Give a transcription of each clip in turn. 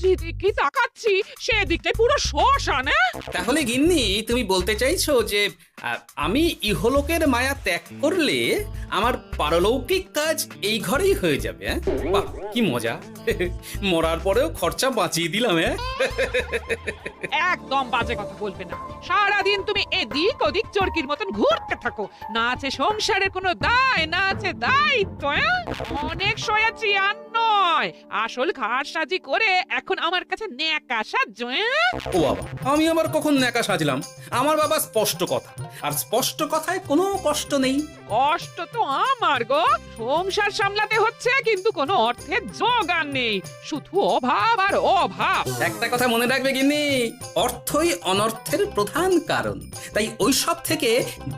যেদিকে তাকাচ্ছি সেদিকটাই পুরো শ্মশান। তাহলে গিন্নি তুমি বলতে চাইছো যে আমি ইহলোকের মায়া ত্যাগ করলে আমার পারলৌকিক কাজ এই ঘরেই হয়ে যাবে? বাহ, কি মজা! মরার পরেও খরচা বাঁচিয়ে দিলাম। একদম বাজে কথা বলবে না। সারাদিন তুমি এদিক ওদিক চরকির মতন ঘুরতে থাকো, না আছে সংসারের কোনো দায়, না আছে দায়িত্ব। অনেক সয়াছি আর নয়, আসল ঘাট সাজি করে এখন আমার কাছে ন্যাকা সাজ। ও বাবা, আমি আবার কখন ন্যাকা সাজলাম? আমার বাবা স্পষ্ট কথা, আর স্পষ্ট কথায় কোনো কষ্ট নেই। কষ্ট তো আমার গো, সংসার সামলাতে হচ্ছে কিন্তু কোনো অর্থের জোগান নেই, শুধু অভাব আর অভাব। একটা কথা মনে রাখবে গিন্নি, অর্থই অনর্থের প্রধান কারণ, তাই ওই সব থেকে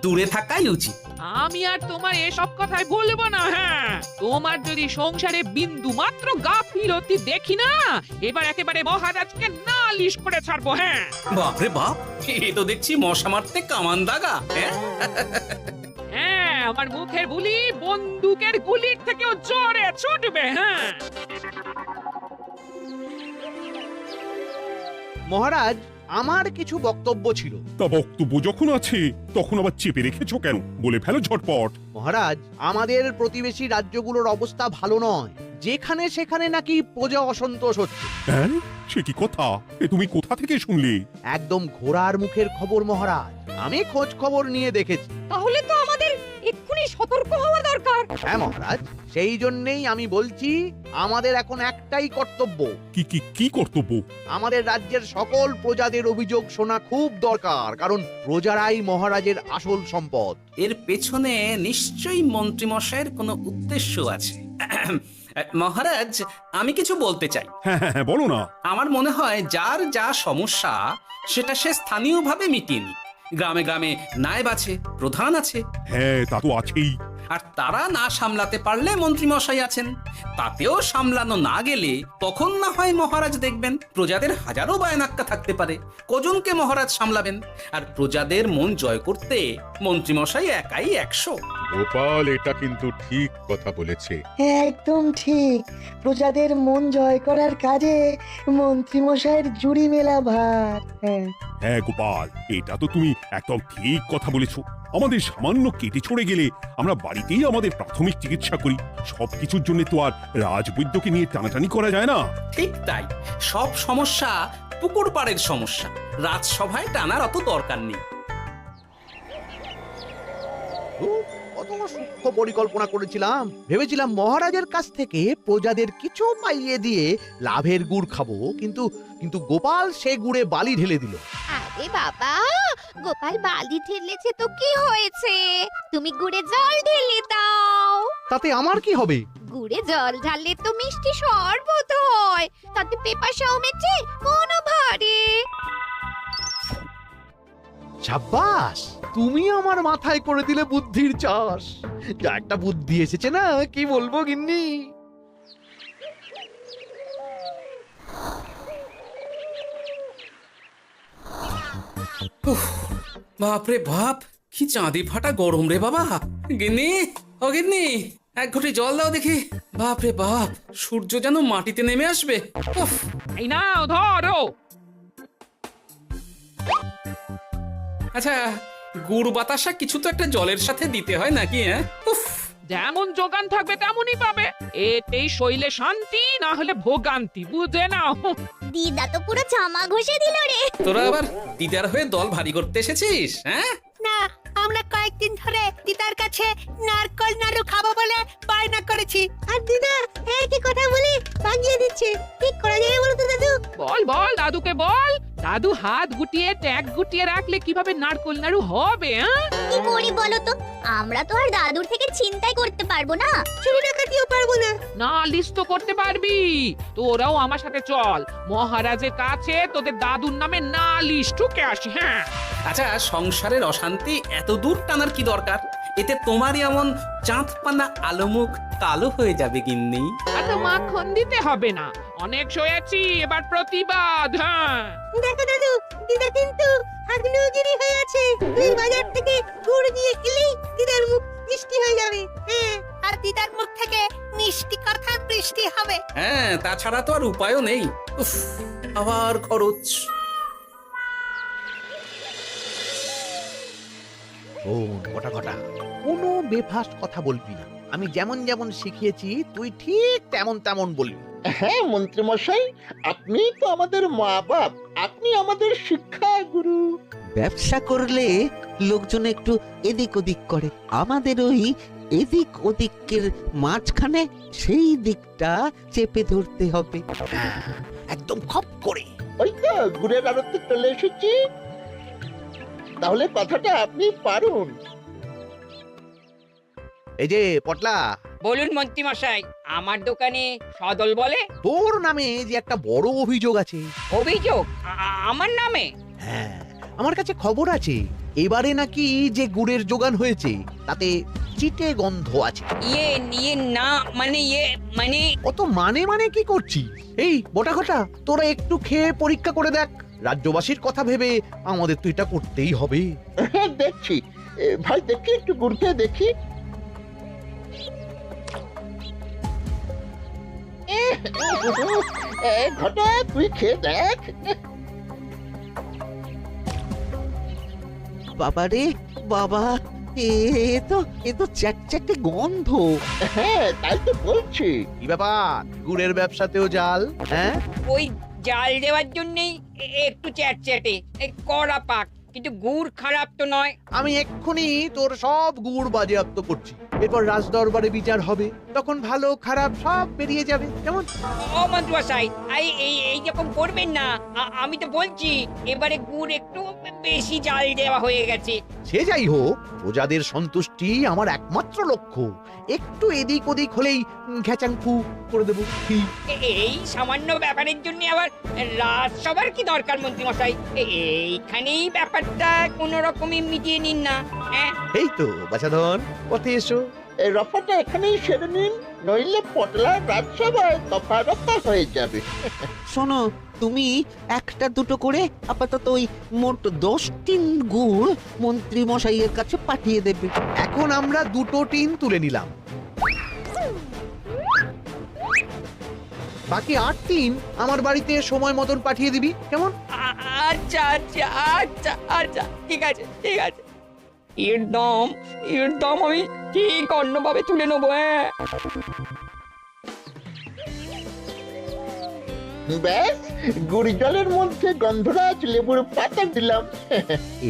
দূরে থাকাই উচিত। আমি আর তোমার এসব কথাই বলবো না। হ্যাঁ, তোমার যদি সংসারে বিন্দু মাত্র গাফিলতি দেখি না, এবার একেবারে মহারাজকে নালিশ করে ছাড়বো। হ্যাঁ, বাপরে বাপ, এ তো দেখছি মশা মারতে কামান দাগা। হ্যাঁ, আমার মুখের বুলি বন্দুকের গুলির থেকেও জোরে ছুটবে। হ্যাঁ, মহারাজ, আমার কিছু বক্তব্য ছিল। তা বক্তব্য যখন আছে তখন আবার চেপে রেখেছো কেন? বলে ফেলো ঝটপট। মহারাজ, আমাদের প্রতিবেশী রাজ্যগুলোর অবস্থা ভালো নয়, যেখানে সেখানে নাকি প্রজা অসন্তোষ হচ্ছে। হ্যাঁ, সে কি কথা? এ তুমি কোথা থেকে শুনলে? একদম ঘোড়ার মুখের খবর মহারাজ, আমি খোঁজ খবর নিয়ে দেখেছি। তাহলে তো আমাদের এক্ষুনি সতর্ক হওয়া দরকার। হ্যাঁ মহারাজ, সেই জন্যেই আমি বলছি আমাদের এখন একটাই কর্তব্য। কি কি কি কর্তব্য? আমাদের রাজ্যের সকল প্রজাদের অভিযোগ শোনা খুব দরকার, কারণ প্রজারাই মহারাজের আসল সম্পদ। এর পেছনে নিশ্চয়ই মন্ত্রীমশাইয়ের কোনো উদ্দেশ্য আছে। মহারাজ, আমি কিছু বলতে চাই। হ্যাঁ হ্যাঁ হ্যাঁ, বলো না। আমার মনে হয় যার যা সমস্যা সেটা সে স্থানীয়ভাবে মিটিয়ে নিক। গ্রামে গ্রামে নায়েব আছে, প্রধান আছে। হ্যাঁ, তা তো আছেই। আর তারা না সামলাতে পারলে মন্ত্রীমশাই আছেন। তাতেও সামলানো না গেলে তখন না হয় মহারাজ দেখবেন। প্রজাদের হাজারো বায়নাক্কা থাকতে পারে, কজনকে মহারাজ সামলাবেন? আর প্রজাদের মন জয় করতে মন্ত্রীমশাই একাই 100। গোপাল এটা কিন্তু ঠিক কথা বলেছে। একদম ঠিক। প্রজাদের মন জয় করার কাজে মন্ত্রীমশাইয়ের জুড়ি মেলা ভার। হ্যাঁ হ্যাঁ গোপাল, এটা তো তুমি একদম ঠিক কথা বলেছো। আমাদের সামান্য কেটে ছড়ে গেলে আমরা বাড়িতেই আমাদের প্রাথমিক চিকিৎসা করি। সবকিছুর জন্য তো আর রাজবৈদ্যকে নিয়ে টানাটানি করা যায় না। ঠিক তাই, সব সমস্যা পুকুর পাড়ের সমস্যা, রাজসভায় টানার অত দরকার নেই। কত সূক্ষ্ম পরিকল্পনা করেছিলাম, ভেবেছিলাম মহারাজের কাছ থেকে প্রজাদের কিছু পাইয়ে দিয়ে লাভের গুড় খাবো, কিন্তু কিন্তু গোপাল সে গুড়ে বালি ঢেলে দিল। আরে বাবা, গোপাল বালি ঢেলেছে তো কি হয়েছে? তুমি গুড়ে জল ঢেলে দাও। তাতে আমার কি হবে? গুড়ে জল ঢাললে তো মিষ্টি শরবত হয়, তাতে পেপাসাও মেটে, মনও ভরে। সাব্বাস, তুমি আমার মাথায় করে দিলে বুদ্ধির চাষ। যা একটা বুদ্ধি এসেছে না, কি বলবো গিন্নি। বাপরে বাপ, কি চাঁদি ফাটা গরম রে বাবা। গিন্নি, ও গিন্নি, এক ঘটি জল দাও দেখি। বাপরে বাপ, সূর্য যেন মাটিতে নেমে আসবে। উফ, এই নাও ধরো। আচ্ছা, গুড় বাতাসা কিছু তো একটা জলের সাথে দিতে হয় নাকি? উফ, যেমন যোগান থাকবে তেমনই পাবে। এতেই শৈলে শান্তি, না হলে ভোগান্তি, বুঝে নাও। দিদা তো পুরো জামা ঘষে দিল রে। তোরা আবার দিদার হয়ে দল ভারী করতে এসেছিস? হ্যাঁ, না, আমরা কয়েকদিন ধরে দিদার কাছে নারকল নাড়ু খাবো বলে বায়না করেছি। আর দিদা একই কথা বলে ভাঙিয়ে দিচ্ছে। কি করা যায় বলো তো দাদু? বল বল দাদুকে বল। দাদু হাত গুটিয়ে ট্যাগ গুটিয়ে রাখলে কিভাবে নারকোল নাড়ু হবে? কি করি বলো তো? আমরা তো আর দাদুর থেকে চিন্তাই করতে পারবো না। চুরি ডাকাতিও পারবো না। নালিশ তো করতে পারবি। তোরাও আমার সাথে চল, মহারাজের কাছে তোদের দাদুর নামে নালিশ ঠুকে আসি। হ্যাঁ, আচ্ছা, সংসারের অশান্তি এত দূর টানার কি দরকার? এতে তোমারই এমন চাঁদপানা আলোমুখ কালো হয়ে যাবে গিন্নি। এত মাখন দিতে হবে না, অনেক সয়েছি, এবার প্রতিবাদ। হ্যাঁ, দেখো দাদু, দিদা কিন্তু আগ্নেয়গিরি হয়ে আছে। তুই বাজার থেকে গুড় নিয়ে এলেই দিদার মুখ মিষ্টি হয়ে যাবে। হ্যাঁ, আর দিদার মুখ থেকে মিষ্টি কথার বৃষ্টি হবে। হ্যাঁ, তাছাড়া তো আর উপায়ও নেই। উফ, আবার খরচ। ও ঘটা ঘটা, কোনো বেফাস কথা বলবি না। আমি যেমন যেমন শিখিয়েছি তুই ঠিক তেমন তেমন বলবি। হ্যাঁ মন্ত্রী মশাই, আপনি তো আমাদের মা বাপ, আপনি আমাদের শিক্ষা গুরু। ব্যবসা করলে লোকজন একটু এদিক ওদিক করে, আমাদের ওই এদিক ওদিকের মাঝখানে সেই দিকটা চেপে ধরতে হবে। হ্যাঁ, একদম খপ করে। ওই তো গুড়ের আড়তে চলে এসেছি, তাহলে কথাটা আপনি পারুন। এই যে পটলা, বলুন মন্ত্রী মশাই, আমার দোকানে সদল বলে তোর নামে যে একটা বড় অভিযোগ আছে। অভিযোগ আমার নামে? হ্যাঁ, আমার কাছে খবর আছে এবারে নাকি যে গুড়ের যোগান হয়েছে তাতে চিটে গন্ধ আছে। ইয়ে না মানে মানে অত মানে কি করছি? এই বটা ঘটা, তোরা একটু খেয়ে পরীক্ষা করে দেখ। রাজ্যবাসীর কথা ভেবে আমাদের তো এটা করতেই হবে। হ্যাঁ দেখছি, ভাই দেখি একটু গুড় খেয়ে দেখি। ঘটা তুই খেয়ে দেখ। বাবা রে বাবা, এ তো চ্যাটচ্যাটে গন্ধ। হ্যাঁ তাই তো বলছি। কি ব্যাপার, গুড়ের ব্যবসাতেও জাল? হ্যাঁ, ওই জাল দেওয়ার জন্যই একটু চ্যাটচ্যাটে কড়া পাক, কিন্তু গুড় খারাপ তো নয়। আমি এক্ষুনি তোর সব গুড় বাজেয়াপ্ত করছি। এরপর রাজদরবারে বিচার হবে, তখন ভালো খারাপ সব বেরিয়ে যাবে। কেমন? ও মন্ত্রী মশাই, এই রকম করবেন না। আমি তো বলছি এবারে গুড় একটু বেশি জাল দেওয়া হয়ে গেছে। সে যাই হোক, প্রজাদের সন্তুষ্টি আমার একমাত্র লক্ষ্য। একটু এদিক ওদিক হলেই ঘ্যাচাংফু করে দেবো। কি? এই সামান্য ব্যাপারের জন্য আবার রাজসভার কি দরকার মন্ত্রী মশাই? এইখানেই ব্যাপারটা কোনো রকমই মিটিয়ে নিন না। হ্যাঁ, এই তো বাছাধন, পথে এসো। এই রফাটা এখানেই সেরে নিন, নইলে পটলা রাজসভায় দফা রফা হয়ে যাবে। শোনো, তুমি একটা দুটো করে আপাতত ওই মোট 10 টিন গুড় মন্ত্রী মশাইয়ের কাছে পাঠিয়ে দেবে। এখন আমরা 2 টিন তুলে নিলাম, বাকি 8 টিন আমার বাড়িতে সময় মতন পাঠিয়ে দিবি। কেমন? আচ্ছা আচ্ছা আচ্ছা আচ্ছা, ঠিক আছে ঠিক আছে। এর দাম আমি ঠিক অন্যভাবে তুলে নেবো। হ্যাঁ, ব্যাস, গুড় জলের মধ্যে গন্ধরাজ লেবুর পাতা দিলাম।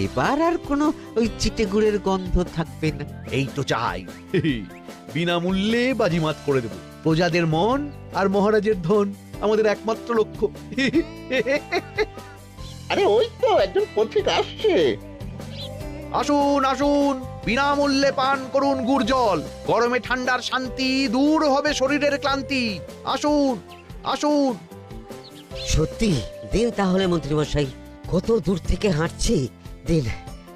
এবার আর কোনো ওই চিটে গুড়ের গন্ধ থাকবে না। এই তো চাই। বিনামূল্যে বাজিমাত করে দেব। প্রজাদের মন আর মহারাজের ধন আমাদের একমাত্র লক্ষ্য। আরে ওই তো একজন পথিক আসছে। আসুন আসুন, বিনামূল্যে পান করুন গুড় জল। গরমে ঠান্ডার শান্তি, দূর হবে শরীরের ক্লান্তি। আসুন আসুন। সত্যি দিন তাহলে মন্ত্রী মশাই, কত দূর থেকে হাঁটছি, দিন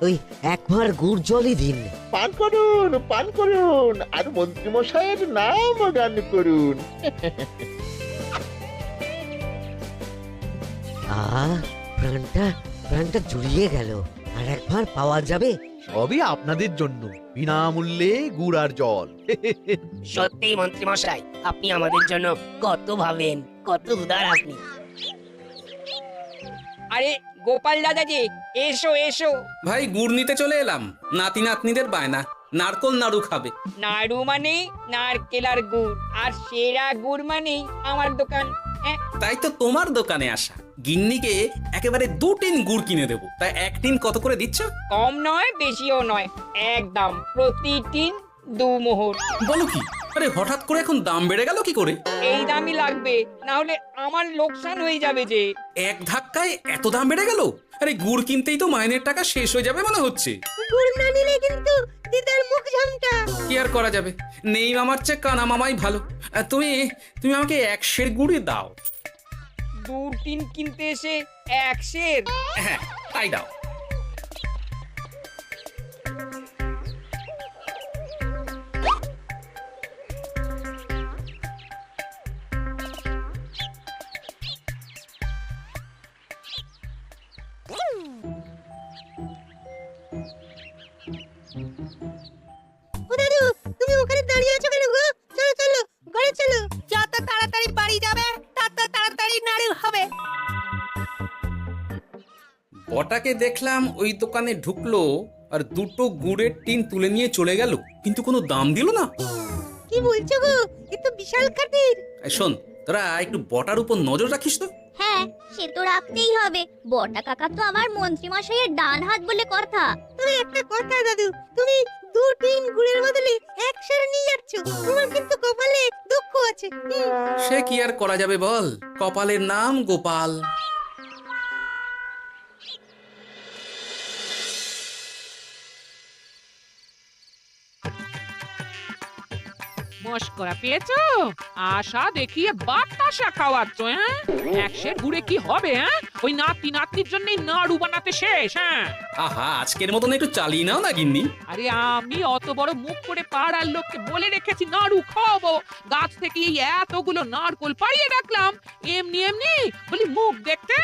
ওই এক ভাঁড় গুড় জলই দিন। পান করুন, আর মন্ত্রী মশাইয়ের নাম গান করুন। প্রাণটা জুড়িয়ে গেল। আর এক ভাঁড় পাওয়া যাবে? সবই আপনাদের জন্য, বিনামূল্যে গুড় আর জল। সত্যি মন্ত্রী মশাই, আপনি আমাদের জন্য কত ভাবেন, কত উদার আপনি। আরে গোপাল দাদা যে, এসো এসো। ভাই গুড় নিতে চলে এলাম। নাতি নাতনিদের বায়না, নারকল নাড়ু খাবে। নাড়ু মানে নারকেল আর গুড়, আর সেরা গুড় মানে আমার দোকান। হ্যাঁ, তাই তো তোমার দোকানে আসা। গিন্নিকে একেবারে 2 টিন গুড় কিনে দেবো। তাই 1 টিন কত করে দিচ্ছ? কম নয় বেশিও নয়, একদম প্রতি টিন 2 মোহর। বলো কি? আরে হঠাৎ করে এখন দাম বেড়ে গেল কি করে? এই দামই লাগবে, না হলে আমার লোকসান হয়ে যাবে যে। এক ধাক্কায় এত দাম বেড়ে গেল? আরে গুড় কিনতেই তো মাইনের টাকা শেষ হয়ে যাবে মনে হচ্ছে। গুড় না নিলে কিন্তু দিদার মুখ ঝামটা। কি আর করা যাবে, নেই মামার চেয়ে কানা মামাই ভালো। তুমি আমাকে 1 সের গুড়ই দাও। 2 টিন কিনতে এসে 1 সের? হ্যাঁ তাই দাও। ও দাদু, তুমি ওখানে দাঁড়িয়ে আছো কেন বটাকে দেখলাম ওই দোকানে ঢুকলো আর দুটো গুড়ের টিন তুলে নিয়ে চলে গেল, কিন্তু কোনো দাম দিল না। কি বলছো গো, এ তো বিশাল খাতির। এই শোন, তোরা একটু বটার উপর নজর রাখিস তো। হ্যাঁ, সে তো রাখতেই হবে। বটা কাকা তো আমার মন্ত্রী মশাইয়ের ডান হাত বলে কথা। তবে একটা কথা দাদু, তুমি 2 টিন গুড়ের বদলে 1 সের নিয়ে যাচ্ছ। তোমার কিন্তু কপালে দুঃখ আছে। সে কি আর করা যাবে বল, কপালের নাম গোপাল। মস্করা পেয়েছো? আশা দেখিয়ে বাতাসা খাওয়াচ্ছ, হ্যাঁ? 1 সের গুড়ে কি হবে, হ্যাঁ? ওই নাতি নাতনির জন্যই নাড়ু বানাতে শেষ, হ্যাঁ? আহা, আজকের মতন একটু চালিয়ে নাও না গিন্নি। আরে আমি অত বড় মুখ করে পাড়ার লোককে বলে রেখেছি নাড়ু খাওয়াবো, গাছ থেকে এই এতগুলো নারকোল পাড়িয়ে রাখলাম, এমনি এমনি বলি মুখ দেখতে।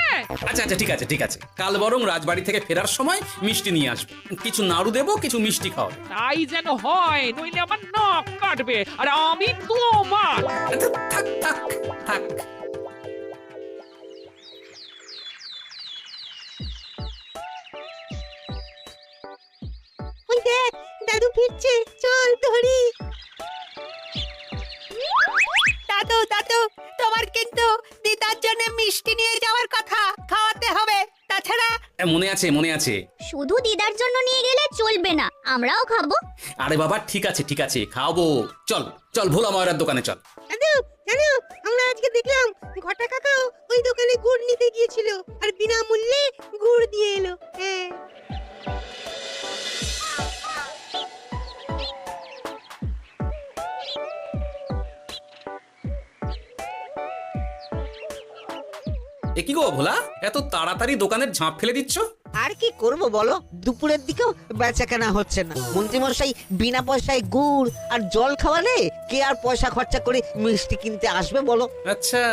আচ্ছা আচ্ছা, ঠিক আছে ঠিক আছে, কাল বরং রাজবাড়ি থেকে ফেরার সময় মিষ্টি নিয়ে আসবো, কিছু নাড়ু দেবো, কিছু মিষ্টি খাওয়াবো। তাই যেন হয়, নইলে আমার নাক কাটবে আর আমি তোমার। আচ্ছা, থাক থাক থাক। ওই দেখ, দাদু ফিরছে, চল ধরি। দাদু দাদু, তোমার কিন্তু দিদার জন্য মিষ্টি নিয়ে যাওয়ার কথা, খাওয়াতে হবে, তাছাড়া। মনে আছে মনে আছে। শুধু দিদার জন্য নিয়ে গেলে চলবে না, আমরাও খাবো। আরে বাবা, ঠিক আছে ঠিক আছে, খাওয়াবো। চল চল, ভোলা ময়রার দোকানে চল। দাদু জানো, আমরা আজকে দেখলাম ঘটা কাকাও ওই দোকানে গুড় নিতে গিয়েছিল আর বিনামূল্যে গুড় দিয়ে এলো। হ্যাঁ, এ কি গো ভোলা, এত তাড়াতাড়ি দোকানের ঝাঁপ ফেলে দিচ্ছ? আর কি করব বলো, দুপুরের দিকেও বেচা কেনা হচ্ছে না। মন্ত্রীমশাই বিনা পয়সায় গুড় আর জল খাওয়ালে কে আর পয়সা খরচা করে মিষ্টি কিনতে আসবে বলো? আচ্ছা,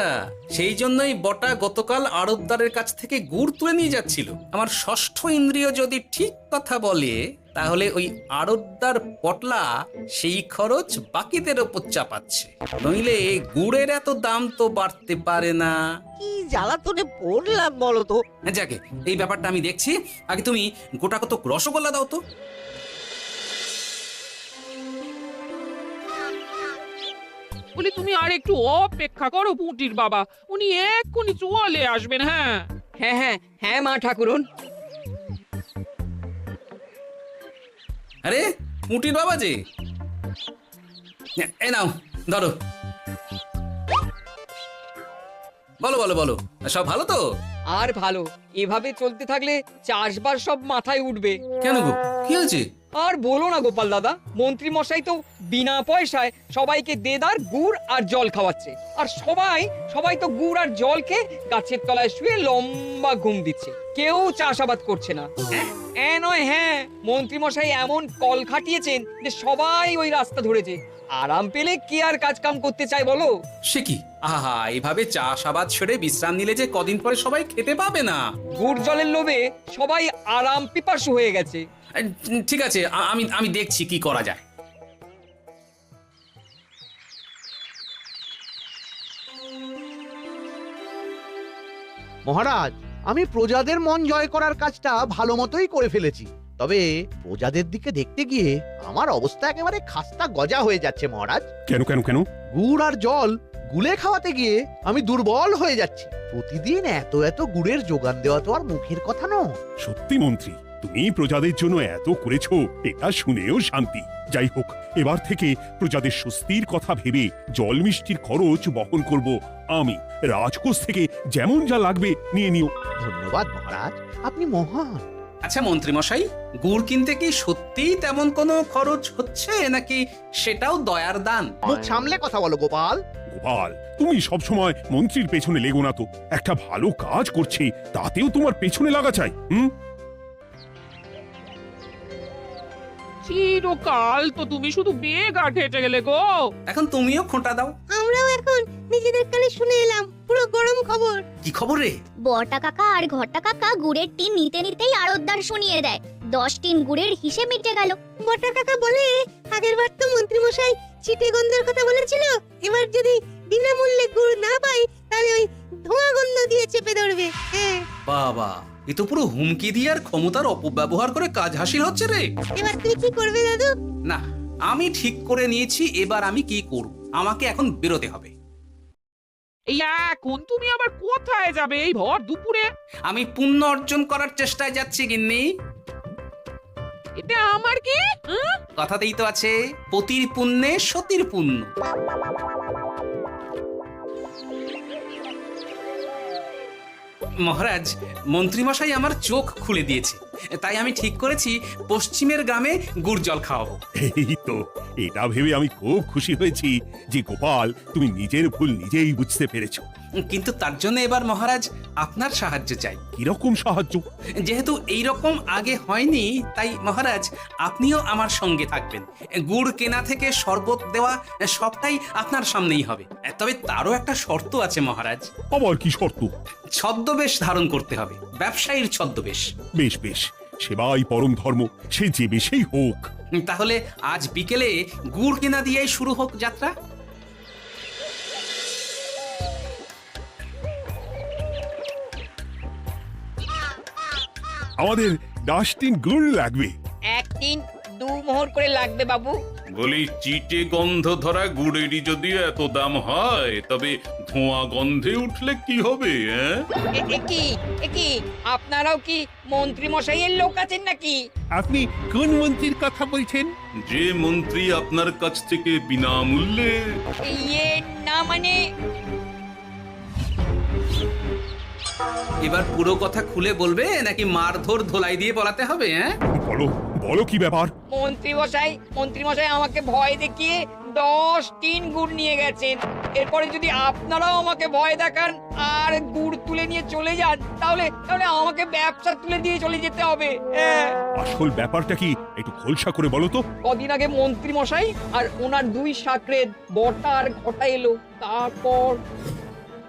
সেই জন্যই বটা গতকাল আড়তদারের কাছ থেকে গুড় তুলে নিয়ে যাচ্ছিল। আমার ষষ্ঠ ইন্দ্রিয় যদি ঠিক কথা বলে, তাহলে ওই আড়তদার পটলা সেই খরচ বাকিদের ওপর চাপাচ্ছে, নইলে গুড়ের এত দাম তো বাড়তে পারে না। কি জ্বালাতনে পড়লাম বলো তো। যাকে, এই ব্যাপারটা আমি দেখছি। আগে তুমি গোটা কত রসগোল্লা দাও তো। বলি তুমি আর একটু অপেক্ষা করো পুঁটির বাবা, উনি এক্ষুনি চলে আসবেন। হ্যাঁ হ্যাঁ হ্যাঁ হ্যাঁ মা ঠাকুরন। আরে পুঁটির বাবা যে, এ নাও ধরো। বলো বলো বলো, সব ভালো তো? আর ভালো, এভাবে চলতে থাকলে চাষবাস সব মাথায় উঠবে। কেন গো, কি হয়েছে? আর বলো না গোপাল দাদা, মন্ত্রী মশাই তো বিনা পয়সায় সবাইকে দেদার গুড় আর জল খাওয়াচ্ছে, আর সবাই তো গুড় আর জল খেয়ে গাছের তলায় শুয়ে লম্বা ঘুম দিচ্ছে, কেউ চাষাবাদ করছে না। নয়, হ্যাঁ, মন্ত্রী মশাই এমন কল খাটিয়েছেন যে সবাই ওই রাস্তা ধরেছে। আরাম পেলে কে আর কাজ কাম করতে চায় বলো? সে কি, আহা, এভাবে চাষাবাদ ছেড়ে বিশ্রাম নিলে যে কদিন পরে সবাই খেতে পাবে না। গুড় জলের লোভে সবাই আরাম পিপাসু হয়ে গেছে। ঠিক আছে, আমি দেখছি কি করা যায়। মহারাজ, আমি প্রজাদের মন জয় করার কাজটা ভালো মতোই করে ফেলেছি, তবে প্রজাদের দিকে দেখতে গিয়ে আমার অবস্থা একেবারে খাস্তা গজা হয়ে যাচ্ছে মহারাজ। কেন কেন কেন? গুড় আর জল গুলে খাওয়াতে গিয়ে আমি দুর্বল হয়ে যাচ্ছি। প্রতিদিন এত এত গুড়ের যোগান দেওয়া তো আর মুখের কথা নয়। সত্যি মন্ত্রী, তুমি প্রজাদের জন্য এত করেছো, এটা শুনেও শান্তি। যাই হোক, এবার থেকে প্রজাদের স্বস্তির কথা ভেবে জল মিষ্টির খরচ বহন করব আমি। রাজকোষ থেকে যেমন যা লাগবে নিয়ে নিও। ধন্যবাদ মহারাজ, আপনি মহান। আচ্ছা মন্ত্রী মশাই, গুড় কিনতে কি সত্যিই তেমন কোনো খরচ হচ্ছে, নাকি সেটাও দয়ার দান? মুখ সামলে কথা বলো গোপাল। গোপাল, তুমি সবসময় মন্ত্রীর পেছনে লেগো না তো। একটা ভালো কাজ করছে, তাতেও তোমার পেছনে লাগা চাই। চিরকাল তো তুমি শুধু বেগা ঘেটে গেলে গো। এখন তুমিও খোঁটা দাও। আমরাও এখন নিজেদের কানে শুনে এলাম পুরো গরম খবর। কি খবর রে? বটা কাকা আর ঘটা কাকা গুড়ের টিন নিতে নিতেই আড়তদার শুনিয়ে দেয় 10 টিন গুড়ের হিসেব মিটে গেল। বটা কাকা বলে, আগের বার তো মন্ত্রী মশাই চিটে গন্ধের কথা বলেছিল, এবার যদি বিনামূল্যে গুড় না পাই তাহলে ওই ধোঁয়া গন্ধ দিয়ে চেপে ধরবে। হ্যাঁ, বাবা, এ তো পুরো হুমকি দিয়ে আর ক্ষমতার অপব্যবহার করে কাজ হাসিল হচ্ছে রে। এবার তুই কি করবি দাদু? না, আমি ঠিক করে নিয়েছি এবার আমি কি করব। আমাকে এখন বেরোতে হবে। এই এখন তুমি আবার কোথায় যাবে এই ভর দুপুরে? আমি পুণ্য অর্জন করার চেষ্টায় যাচ্ছি গিন্নি। এটা আমার কি? হ্যাঁ? কথাতেই তো আছে, পতির পুণ্যে সতীর পুণ্য। মহারাজ, মন্ত্রীমশাই আমার চোখ খুলে দিয়েছে, তাই আমি ঠিক করেছি পশ্চিমের গ্রামে গুড় জল খাওয়াবো। এই তো, এটা ভেবে আমি খুব খুশি হয়েছি যে গোপাল তুমি নিজের ভুল নিজেই বুঝতে পেরেছো। কিন্তু তার জন্য এবার মহারাজ আপনার সাহায্য চাই। কিরকম সাহায্য? যেহেতু এই রকম আগে হয়নি, তাই মহারাজ আপনিও আমার সঙ্গে থাকবেন। গুড় কেনা থেকে শরবত দেওয়া সবটাই আপনার সামনেই হবে। তবে তারও একটা শর্ত আছে মহারাজ। আবার কি শর্ত? ছদ্মবেশ ধারণ করতে হবে, ব্যবসায়ীর ছদ্মবেশ। বেশ বেশ, সেবাই পরম ধর্ম, সে যে বেশেই হোক। তাহলে আজ বিকেলে গুড় কেনা দিয়েই শুরু হোক যাত্রা। আমাদের 10 গুড় লাগবে। 1 3 2 মোহর করে লাগবে বাবু। বলি, চিটে গন্ধ ধরা গুড়েরই যদি এত দাম হয়, তবে ধোঁয়া গন্ধে উঠলে কি হবে? একি আপনারাও কি মন্ত্রী মশাইয়ের লোক আছেন নাকি? আপনি কোন মন্ত্রীর কথা বলছেন? যে মন্ত্রী আপনার কাছ থেকে বিনামূল্যে। ইয়ে না মানে এবার পুরো কথা খুলে বলবে নাকি মারধর ধোলাই দিয়ে বলাতে হবে? বলো বলো, কি ব্যাপার? মন্ত্রী মশাই আমাকে ভয় দেখিয়ে 10 টিন গুড় নিয়ে গেছেন। এরপরে যদি আপনারাও আমাকে ভয় দেখান আর গুড় তুলে নিয়ে চলে যান, তাহলে আমাকে ব্যবসা তুলে দিয়ে চলে যেতে হবে। আসল ব্যাপারটা কি একটু খোলসা করে বলো তো। কদিন আগে মন্ত্রী মশাই আর ওনার 2 সাকরেদ বটা আর ঘটা এলো। তারপর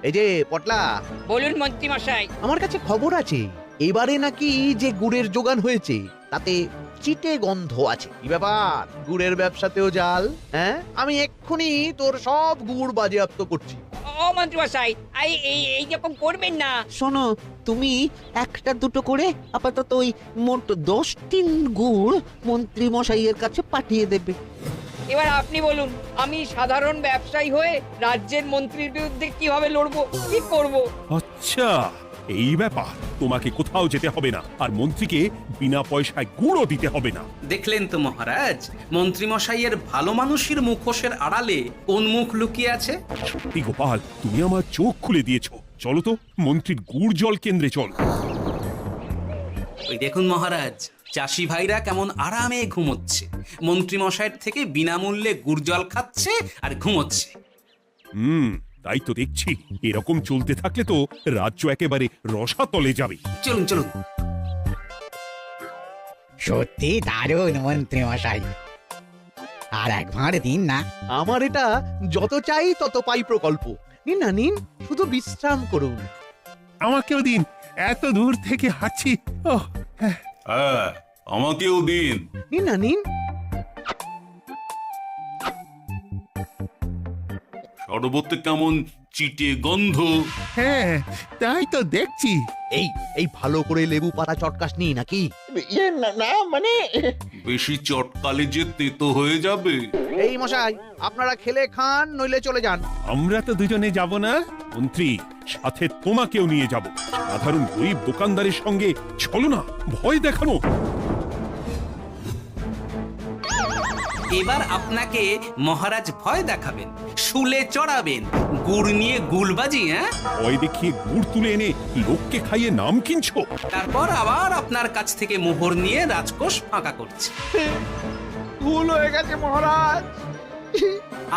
এই যে পটলা, বলুন মন্ত্রী মশাই। আমার কাছে খবর আছে এবারে নাকি যে গুড়ের যোগান হয়েছে তাতে চিটে গন্ধ আছে। কি ব্যাপার, গুড়ের ব্যবসাতেও জাল? হ্যাঁ, আমি এক্ষুনি তোর সব গুড় বাজেয়াপ্ত করছি। ও মন্ত্রী মশাই, এই রকম করবেন না। শোনো, তুমি 1-2 করে আপাতত ওই মোট 10 টিন গুড় মন্ত্রী মশাইয়ের কাছে পাঠিয়ে দেবে। এবার আপনি বলুন, আমি সাধারণ ব্যবসায়ী হয়ে রাজ্যের মন্ত্রীর বিরুদ্ধে কিভাবে লড়বো, কি করব? আচ্ছা, এই ব্যাপার। তোমাকে কোথাও যেতে হবে না, আর মন্ত্রীকে বিনা পয়সায় গুড়ও দিতে হবে না। দেখলেন তো মহারাজ, মন্ত্রীমশাইয়ের ভালো মানুষের মুখোশের আড়ালে কোন মুখ লুকিয়ে আছে। সত্যি গোপাল, তুমি আমার চোখ খুলে দিয়েছো। চলো তো মন্ত্রীর গুড় জল কেন্দ্রে চল। ওই দেখুন মহারাজ, চাষি ভাইরা কেমন আরামে ঘুমোচ্ছে, মন্ত্রীমশাইয়ের থেকে বিনামূল্যে গুড় জল খাচ্ছে আর ঘুমোচ্ছে। তাই তো দেখছি। এরকম চলতে থাকলে তো রাজ্য একেবারে রসাতলে যাবে। চলুন চলুন। সত্যি দারুণ মন্ত্রী মশাই, আর একবার দিন না। আমার এটা যত চাই তত পাই প্রকল্প। নিন না নিন, শুধু বিশ্রাম করুন। আমাকেও দিন, এত দূর থেকে হাঁটছি। হ্যাঁ, আমাকেও দিন। নিন না নিন। শরবতে কেমন চিটে গন্ধ। হ্যাঁ, তাই তো দেখছি। এই ভালো করে লেবু পাতা চটকাসনি নাকি? না মানে বেশি চটকালে যে তেতো হয়ে যাবে। এই মশাই, আপনারা খেলে খান, নইলে চলে যান। আমরা তো দুজনে যাব না মন্ত্রী, সাথে তোমাকেও নিয়ে যাব। সাধারণ গরিব দোকানদারের সঙ্গে চলো না, ভয় দেখানো। এবার আপনাকে মহারাজ ভয় দেখাবেন, শুলে চড়াবেন, গুড় নিয়ে গুলবাজি। ভয় দেখিয়ে গুড় তুলে এনে লোককে খাইয়ে নাম কিনছো। তারপর আবার আপনার কাছ থেকে মোহর নিয়ে রাজকোষ ফাঁকা করছে। ভুল হয়ে গেছে মহারাজ।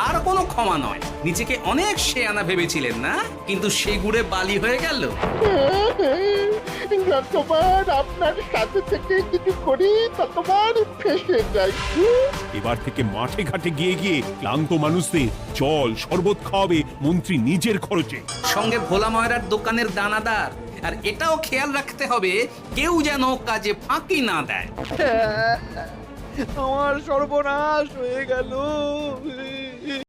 আর কোনো ক্ষমা নয়। নিজেকে অনেক শেয়ানা ভেবেছিলেন না, কিন্তু সে গুড়ে বালি হয়ে গেল। যতবার আপনার সাথে থেকে কিছু করি ততবার ফেসে যাই। এবার থেকে মাঠে ঘাটে গিয়ে গিয়ে ক্লান্ত মানুষদের জল শরবত খাওয়াবে মন্ত্রী নিজের খরচে। সঙ্গে ভোলা ময়রার দোকানের দানাদার। আর এটাও খেয়াল রাখতে হবে কেউ যেন কাজে ফাঁকি না দেয়। আমার সর্বনাশ হয়ে গেল।